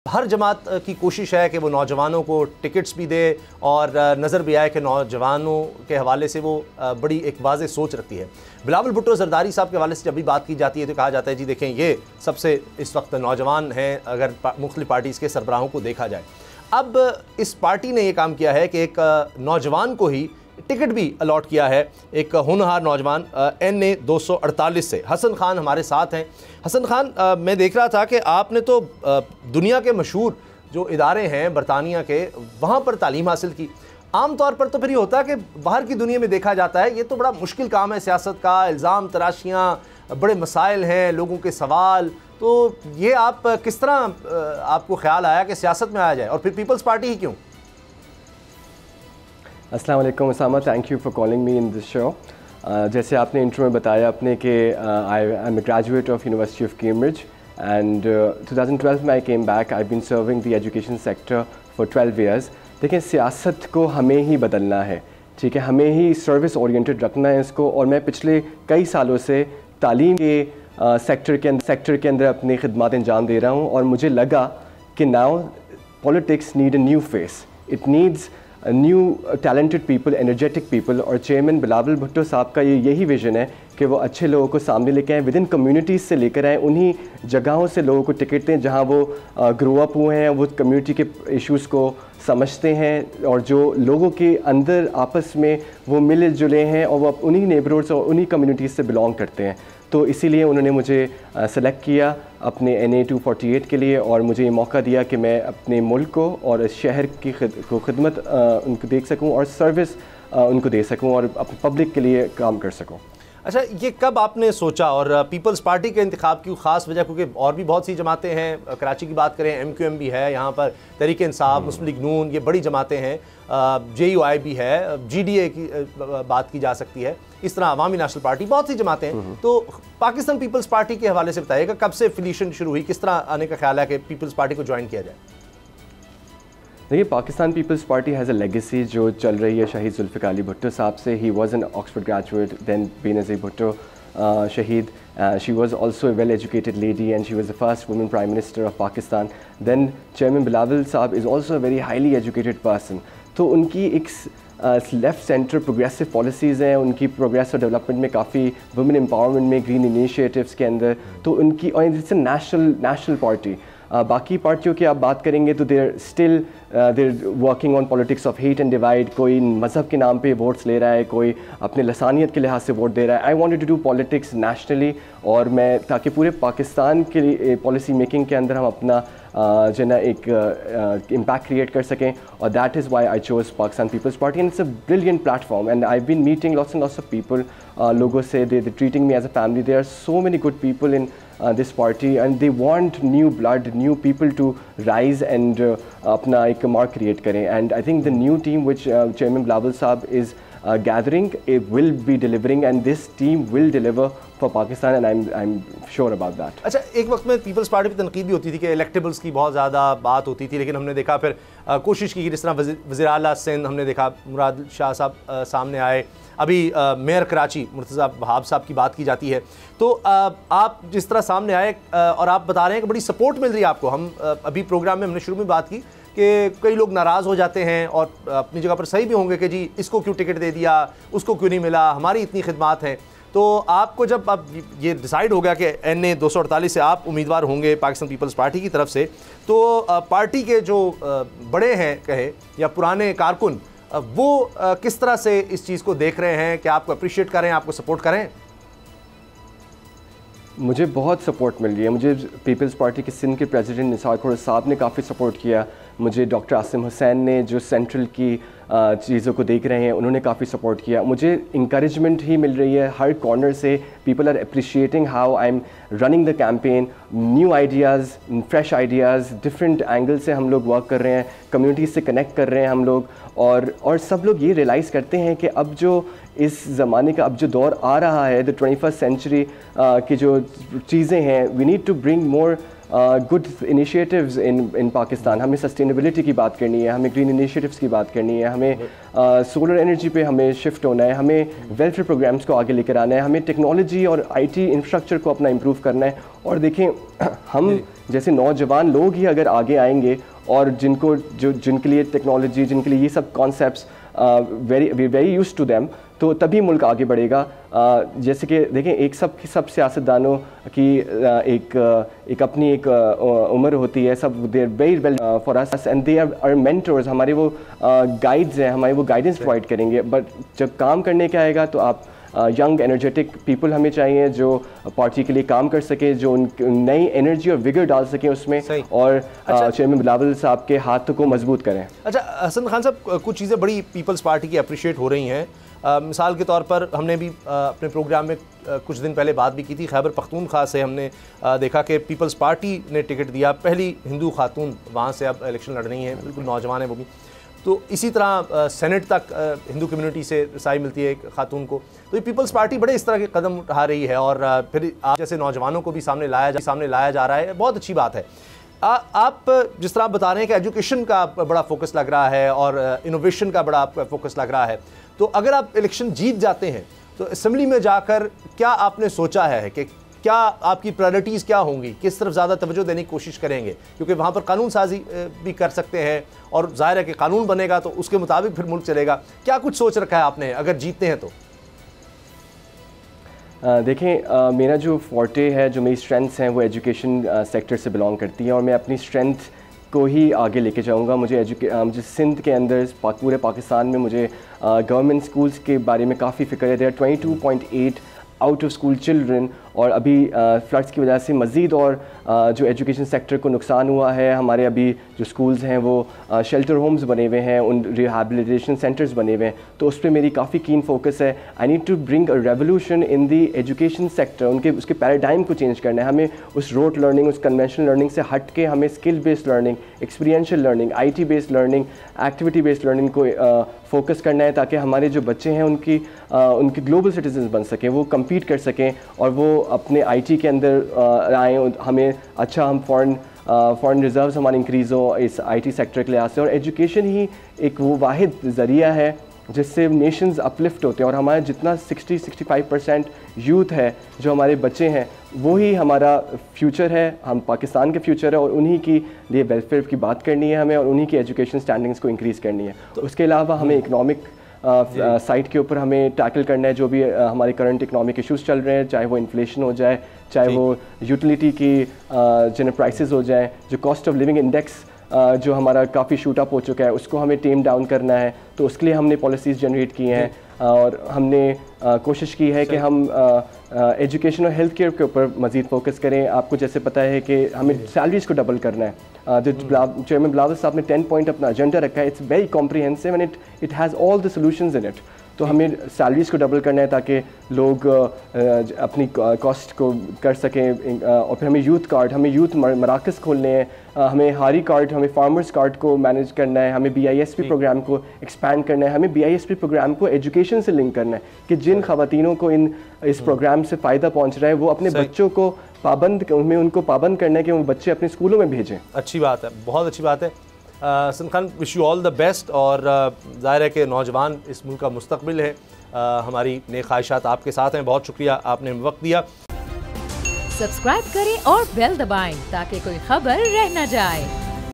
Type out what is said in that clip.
हर जमात की कोशिश है कि वो नौजवानों को टिकट्स भी दे और नज़र भी आए कि नौजवानों के हवाले से वो बड़ी एक वाज़ेह सोच रखती है। बिलावल भुट्टो ज़रदारी साहब के हवाले से जब भी बात की जाती है तो कहा जाता है जी देखें ये सबसे इस वक्त नौजवान हैं अगर मुख्तलिफ पार्टीज़ के सरबराहों को देखा जाए। अब इस पार्टी ने ये काम किया है कि एक नौजवान को ही टिकट भी अलॉट किया है, एक होनहार नौजवान NA 248 से। हसन खान हमारे साथ हैं। हसन खान, मैं देख रहा था कि आपने तो दुनिया के मशहूर जो इदारे हैं बरतानिया के, वहाँ पर तालीम हासिल की। आम तौर पर तो फिर ये होता है कि बाहर की दुनिया में देखा जाता है ये तो बड़ा मुश्किल काम है सियासत का, इल्ज़ाम तराशियाँ, बड़े मसाइल हैं, लोगों के सवाल। तो ये आप किस तरह आपको ख्याल आया कि सियासत में आया जाए और फिर पीपल्स पार्टी ही क्यों? अस्सलाम वालेकुम Usama, thank you for calling me in this show. जैसे आपने इंट्रो में बताया अपने कि I am a graduate of University of Cambridge and 2012 में I came back. I been serving the education sector for 12 years. देखें, सियासत को हमें ही बदलना है, ठीक है, हमें ही सर्विस ओरिएंटेड रखना है इसको। और मैं पिछले कई सालों से तालीम के सेक्टर के अंदर अपनी खिदमत अंजाम दे रहा हूँ और मुझे लगा कि now politics need a new face, it needs new talented people, energetic people. और चेयरमैन बिलावल भुट्टो साहब का यही विज़न है कि वो अच्छे लोगों को सामने लेकर आएँ, विद इन कम्यूनिटीज़ से लेकर आएँ, उन्हीं जगहों से लोगों को टिकट दें जहाँ वो ग्रो अप हुए हैं, वो कम्युनिटी के इश्यूज़ को समझते हैं और जो लोगों के अंदर आपस में वो मिले जुले हैं और वो उन्हीं नेबरहुड्स और उन्हीं कम्युनिटीज़ से बिलोंग करते हैं। तो इसीलिए उन्होंने मुझे सेलेक्ट किया अपने NA 248 के लिए और मुझे ये मौका दिया कि मैं अपने मुल्क को और शहर की खिदमत उनको देख सकूं और सर्विस उनको दे सकूं और अपने पब्लिक के लिए काम कर सकूं। अच्छा, ये कब आपने सोचा और पीपल्स पार्टी के इंतखाब की खास वजह? क्योंकि और भी बहुत सी जमातें हैं, कराची की बात करें MQM भी है, यहाँ पर तहरीक इंसाफ, मुस्लिम लीग नून, ये बड़ी जमातें हैं, JUI भी है, GDA की बात की जा सकती है, इस तरह अवामी नेशनल पार्टी, बहुत सी जमातें हैं। तो पाकिस्तान पीपल्स पार्टी के हवाले से बताइएगा, कब से एफिलिएशन शुरू हुई, किस तरह आने का ख्याल है कि पीपल्स पार्टी को ज्वाइन किया जाए? देखिए, Pakistan Peoples Party has a legacy जो चल रही है शहीद जुल्फ़िकार अली भुट्टो साहब से। He was an Oxford graduate, then Benazir Bhutto शहीद, she was also a well educated lady and she was the first women prime minister of Pakistan. Then chairman Bilawal साहब is also a very highly educated person. तो उनकी एक left centre progressive policies हैं, उनकी progress और development में काफ़ी, women empowerment में, ग्रीन इनिशिएटिव्स के अंदर, तो उनकी, और इट्स अ नेशनल पार्टी। बाकी पार्टियों की आप बात करेंगे तो there still there working on politics of hate and divide. कोई मज़हब के नाम पे वोट्स ले रहा है, कोई अपने लसानियत के लिहाज से वोट दे रहा है। I wanted to do politics nationally, और मैं ताकि पूरे पाकिस्तान के लिए पॉलिसी मेकिंग के अंदर हम अपना जो ना एक इम्पैक्ट क्रिएट कर सकें। और that is why I chose Pakistan Peoples Party and it's a brilliant platform and I been meeting lots and lots of people. लोगों से they treating me as a family. There are so many good people in this party and they want new blood, new people to rise and अपना एक mark create करें। And I think the new team which Chairman Bilawal Saab is gathering, it will be delivering and this team will deliver for Pakistan and I'm sure about that। अच्छा, एक वक्त में peoples party पर तनकीद भी होती थी कि इलेक्टेबल्स की बहुत ज़्यादा बात होती थी, लेकिन हमने देखा फिर कोशिश की, जिस तरह वज़ीर आला सिंध हमने देखा मुराद शाह साहब सामने आए, अभी मेयर कराची मुर्तज़ा वहाब साहब की बात की जाती है। तो आप जिस तरह सामने आए और आप बता रहे हैं कि बड़ी सपोर्ट मिल रही है आपको। हम अभी प्रोग्राम में हमने शुरू में बात की कि कई लोग नाराज़ हो जाते हैं और अपनी जगह पर सही भी होंगे कि जी इसको क्यों टिकट दे दिया, उसको क्यों नहीं मिला, हमारी इतनी खिदमत हैं। तो आपको जब अब ये डिसाइड हो गया कि NA 248 से आप उम्मीदवार होंगे पाकिस्तान पीपल्स पार्टी की तरफ से, तो पार्टी के जो बड़े हैं कहे या पुराने कारकुन, वो किस तरह से इस चीज़ को देख रहे हैं कि आपको अप्रिशिएट करें, आपको सपोर्ट करें? मुझे बहुत सपोर्ट मिल रही है। मुझे पीपल्स पार्टी के सिंध के प्रेसिडेंट निसार खुर्रम साहब ने काफ़ी सपोर्ट किया। मुझे डॉक्टर आसिम हुसैन ने जो सेंट्रल की चीज़ों को देख रहे हैं, उन्होंने काफ़ी सपोर्ट किया। मुझे इंकरेजमेंट ही मिल रही है हर कॉर्नर से। People are appreciating how I am running the campaign, new ideas, fresh ideas, different angle से हम लोग वर्क कर रहे हैं, कम्युनिटी से कनेक्ट कर रहे हैं हम लोग। और सब लोग ये रियलाइज़ करते हैं कि अब जो इस ज़माने का अब जो दौर आ रहा है, द 21st सेंचुरी की जो चीज़ें हैं, we need to bring more good initiatives in Pakistan. हमें सस्टेनेबिलिटी की बात करनी है, हमें ग्रीन इनिशिएटिव्स की बात करनी है, हमें सोलर एनर्जी पे हमें शिफ्ट होना है, हमें वेलफेयर प्रोग्राम्स को आगे लेकर आना है, हमें टेक्नोलॉजी और आईटी इंफ्रास्ट्रक्चर को अपना इम्प्रूव करना है। और देखें, हम जैसे नौजवान लोग ही अगर आगे आएंगे और जिनके लिए टेक्नोलॉजी, जिनके लिए ये सब concepts very used to them, तो तभी मुल्क आगे बढ़ेगा। जैसे कि देखें, एक सब सियासतदानों की एक अपनी एक उम्र होती है, सब they are very well for us and they are mentors, हमारे वो गाइड्स हैं, हमारे वो गाइडेंस प्रोवाइड करेंगे। बट जब काम करने का आएगा तो आप यंग एनर्जेटिक पीपल हमें चाहिए जो पार्टी के लिए काम कर सके, जो नई एनर्जी और विगर डाल सके उसमें, और चेयरमैन बिलावल साहब के हाथों को मजबूत करें। अच्छा हसन खान साहब, कुछ चीज़ें बड़ी पीपल्स पार्टी की अप्रिशिएट हो रही हैं। मिसाल के तौर पर हमने भी अपने प्रोग्राम में कुछ दिन पहले बात भी की थी, खैबर पख्तूनख्वा से हमने देखा कि पीपल्स पार्टी ने टिकट दिया, पहली हिंदू खातून वहाँ से अब इलेक्शन लड़ रही हैं, बिल्कुल नौजवान है वो भी। तो इसी तरह सेनेट तक हिंदू कम्युनिटी से रसाई मिलती है एक खातून को। तो ये पीपल्स पार्टी बड़े इस तरह के कदम उठा रही है और फिर आप जैसे नौजवानों को भी सामने लाया जा रहा है, बहुत अच्छी बात है। आप जिस तरह आप बता रहे हैं कि एजुकेशन का बड़ा फोकस लग रहा है और इनोवेशन का बड़ा फोकस लग रहा है, तो अगर आप इलेक्शन जीत जाते हैं तो असेंबली में जाकर क्या आपने सोचा है कि क्या आपकी प्रायोरिटीज़ क्या होंगी, किस तरफ ज़्यादा तवज्जो देने की कोशिश करेंगे? क्योंकि वहाँ पर कानून साजी भी कर सकते हैं और जाहिर है कि कानून बनेगा तो उसके मुताबिक फिर मुल्क चलेगा। क्या कुछ सोच रखा है आपने अगर जीतते हैं तो? देखें, मेरा जो फोर्टे है, जो मेरी स्ट्रेंथ्स हैं, वो एजुकेशन सेक्टर से बिलोंग करती हैं और मैं अपनी स्ट्रेंथ को ही आगे लेके जाऊंगा। मुझे सिंध के अंदर पूरे पाकिस्तान में मुझे गवर्नमेंट स्कूल्स के बारे में काफ़ी फ़िक्र है। There 22.8 out of school children, और अभी फ्लड्स की वजह से मज़ीद और जो एजुकेशन सेक्टर को नुकसान हुआ है। हमारे अभी जो स्कूल्स हैं वो शेल्टर होम्स बने हुए हैं, उन रिहैबिलिटेशन सेंटर्स बने हुए हैं, तो उस पर मेरी काफ़ी कीन फोकस है। I need to bring a revolution in the education sector. उसके पैराडाइम को चेंज करना है। हमें उस रोट लर्निंग, उस कन्वेंशनल लर्निंग से हट के हमें skill based learning, experiential learning, IT based learning, activity based learning को फोकस करना है, ताकि हमारे जो बच्चे हैं उनकी ग्लोबल सिटीजन बन सकें, वो कम्पीट कर सकें और वो अपने IT के अंदर आएँ। हमें अच्छा, हम फॉरेन रिजर्व्स हमारे इंक्रीज़ हो इस IT सेक्टर के लिहाज से, और एजुकेशन ही एक वो वाहिद ज़रिया है जिससे नेशंस अपलिफ्ट होते हैं। और हमारा जितना 60-65% यूथ है, जो हमारे बच्चे हैं, वो ही हमारा फ्यूचर है, हम पाकिस्तान के फ्यूचर है, और उन्हीं की लिए वेलफेयर की बात करनी है हमें, और उन्हीं की एजुकेशन स्टैंडिंग्स को इंक्रीज़ करनी है। तो उसके अलावा हमें इकनॉमिक साइड के ऊपर हमें टैकल करना है जो भी हमारे करंट इकनॉमिक इश्यूज़ चल रहे हैं, चाहे वो इन्फ्लेशन हो जाए, चाहे वो यूटिलिटी की जिन प्राइसेस हो जाए, जो कॉस्ट ऑफ लिविंग इंडेक्स जो हमारा काफ़ी शूट अप हो चुका है, उसको हमें टेम डाउन करना है। तो उसके लिए हमने पॉलिसीज़ जनरेट की हैं और हमने कोशिश की है कि हम एजुकेशन और हेल्थ केयर के ऊपर मज़ीद फोकस करें। आपको जैसे पता है कि हमें सैलरीज़ को डबल करना है। जो चेयरमैन बिलावल साहब ने 10 पॉइंट अपना एजेंडा रखा है, it's very comprehensive and it has all the solutions in it. तो हमें सैलरीज़ को डबल करना है ताकि लोग अपनी कॉस्ट को कर सकें। और फिर हमें यूथ मराकज़ खोलने हैं, हमें हारी कार्ड, हमें फार्मर्स कार्ड को मैनेज करना है, हमें BISP प्रोग्राम को एक्सपैंड करना है, हमें BISP प्रोग्राम को एजुकेशन से लिंक करना है कि जिन खवातीनों को इस प्रोग्राम से फ़ायदा पहुँच रहा है, वो अपने बच्चों को उनको पाबंद करना है कि वो बच्चे अपने स्कूलों में भेजें। अच्छी बात है, बहुत अच्छी बात है। Hasan Khan, wish you all the best. और ज़ाहिर है कि नौजवान इस मुल्क का मुस्तकबिल है। हमारी नेक ख्वाहिशात आपके साथ हैं। बहुत शुक्रिया, आपने वक्त दिया। सब्सक्राइब करें और बेल दबाएं ताकि कोई खबर रह न जाए।